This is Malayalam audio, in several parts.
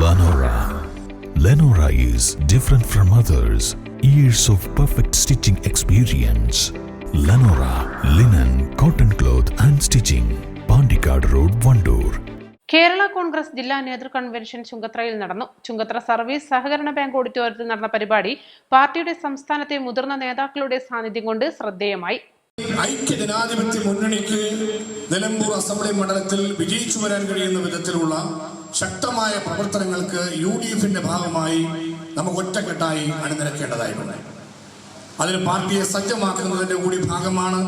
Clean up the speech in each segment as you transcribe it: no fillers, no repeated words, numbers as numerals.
Lenora. Lenora is different from others. Years of perfect stitching experience. Lenora linen, cotton cloth and stitching. Pandikad Road, Vandoor. Kerala Congress ജില്ലാ നേതൃ കൺവെൻഷൻ ചുങ്കത്രയിൽ നടന്നു. ചുങ്കത്ര സർവീസ് സഹകരണ ബാങ്ക് ഓഡിറ്റോറിയത്തിൽ നടന്ന പരിപാടി പാർട്ടിയുടെ സംസ്ഥാനത്തെ മുതിർന്ന നേതാക്കളുടെ സാന്നിധ്യം കൊണ്ട് ശ്രദ്ധേയമായി. ഐക്യജനാധിപത്യ മുന്നണിക്ക് നിലമ്പൂർ അസംബ്ലി മണ്ഡലത്തിൽ വിജയിച്ചു വരാൻ കഴിയുന്ന വിധത്തിലുള്ള ശക്തമായ പ്രവർത്തനങ്ങൾക്ക് UDFന്റെ ഭാഗമായി നമുക്ക് ഒറ്റക്കെട്ടായി അണിനിരക്കേണ്ടതായിട്ടുണ്ട്. അതിന് പാർട്ടിയെ സജ്ജമാക്കുന്നതിന്റെ കൂടി ഭാഗമാണ്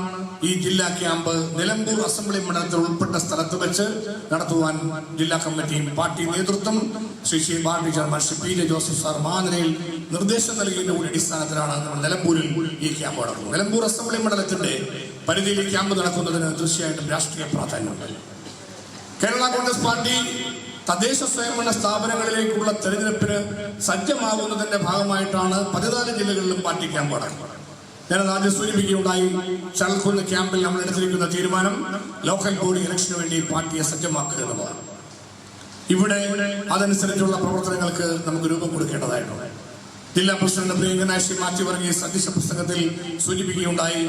ഈ ജില്ലാ ക്യാമ്പ് നിലമ്പൂർ അസംബ്ലി മണ്ഡലത്തിൽ ഉൾപ്പെട്ട സ്ഥലത്ത് വെച്ച് നടത്തുവാൻ ജില്ലാ കമ്മിറ്റിയും പാർട്ടി നേതൃത്വം Shri party chairman Shri P.J. Joseph sir മാതൃകയിൽ നിർദ്ദേശം നൽകിയതിന്റെ കൂടി അടിസ്ഥാനത്തിലാണ് നമ്മൾ നിലമ്പൂരിൽ ഈ ക്യാമ്പ് നടക്കുന്നത്. നിലമ്പൂർ അസംബ്ലി മണ്ഡലത്തിന്റെ പരിധിയിൽ ഈ ക്യാമ്പ് നടക്കുന്നതിന് തീർച്ചയായിട്ടും രാഷ്ട്രീയ പ്രാധാന്യമുണ്ട്. കേരള കോൺഗ്രസ് പാർട്ടി തദ്ദേശ സ്വയംഭരണ സ്ഥാപനങ്ങളിലേക്കുള്ള തെരഞ്ഞെടുപ്പിന് സജ്ജമാകുന്നതിന്റെ ഭാഗമായിട്ടാണ് 14 ജില്ലകളിലും പാർട്ടി ക്യാമ്പ് നടക്കുന്നത്. ഞാൻ ആദ്യം സൂചിപ്പിക്കുകയുണ്ടായി. ചാലക്കുന്ന് ക്യാമ്പിൽ നമ്മൾ എടുത്തിരിക്കുന്ന തീരുമാനം ലോക്കൽ ബോഡി ഇലക്ഷന് വേണ്ടി പാർട്ടിയെ സജ്ജമാക്കുക എന്നുള്ളതാണ്. ഇവിടെ അതനുസരിച്ചുള്ള പ്രവർത്തനങ്ങൾക്ക് നമുക്ക് രൂപം കൊടുക്കേണ്ടതായിട്ടുണ്ട്. ജില്ലാ പ്രസിഡന്റ് പ്രിയങ്കനായ ശ്രീ മാത്യു വർഗീസ് അധ്യക്ഷ പുസ്തകത്തിൽ സൂചിപ്പിക്കുകയുണ്ടായി.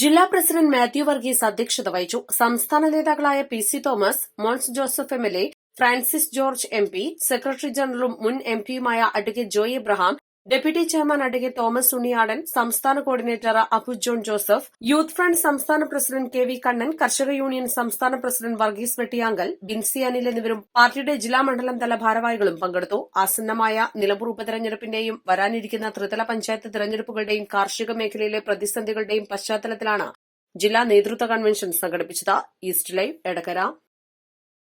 ജില്ലാ പ്രസിഡന്റ് മാത്യു വർഗീസ് അധ്യക്ഷത വഹിച്ചു. സംസ്ഥാന നേതാക്കളായ PC Thomas, Mons Joseph MLA, Francis George MP, secretary ജനറലും മുൻ MPയുമായ advocate Joy Abraham, deputy chairman advocate Thomas Unniyadan, സംസ്ഥാന coordinator Abu John Joseph, youth front സംസ്ഥാന president KV Kannan, Karshaka union സംസ്ഥാന പ്രസിഡന്റ് വർഗീസ് വെട്ടിയാങ്കൽ, ബിൻസി അനിൽ എന്നിവരും പാർട്ടിയുടെ ജില്ലാ മണ്ഡലം തല ഭാരവാഹികളും പങ്കെടുത്തു. ആസന്നമായ നിലമ്പൂർ ഉപതെരഞ്ഞെടുപ്പിന്റെയും വരാനിരിക്കുന്ന ത്രിതല പഞ്ചായത്ത് തെരഞ്ഞെടുപ്പുകളുടെയും കാർഷിക മേഖലയിലെ പ്രതിസന്ധികളുടെയും പശ്ചാത്തലത്തിലാണ് ജില്ലാ നേതൃത്വ കൺവെൻഷൻ സംഘടിപ്പിച്ചത്. East live, Edakkara.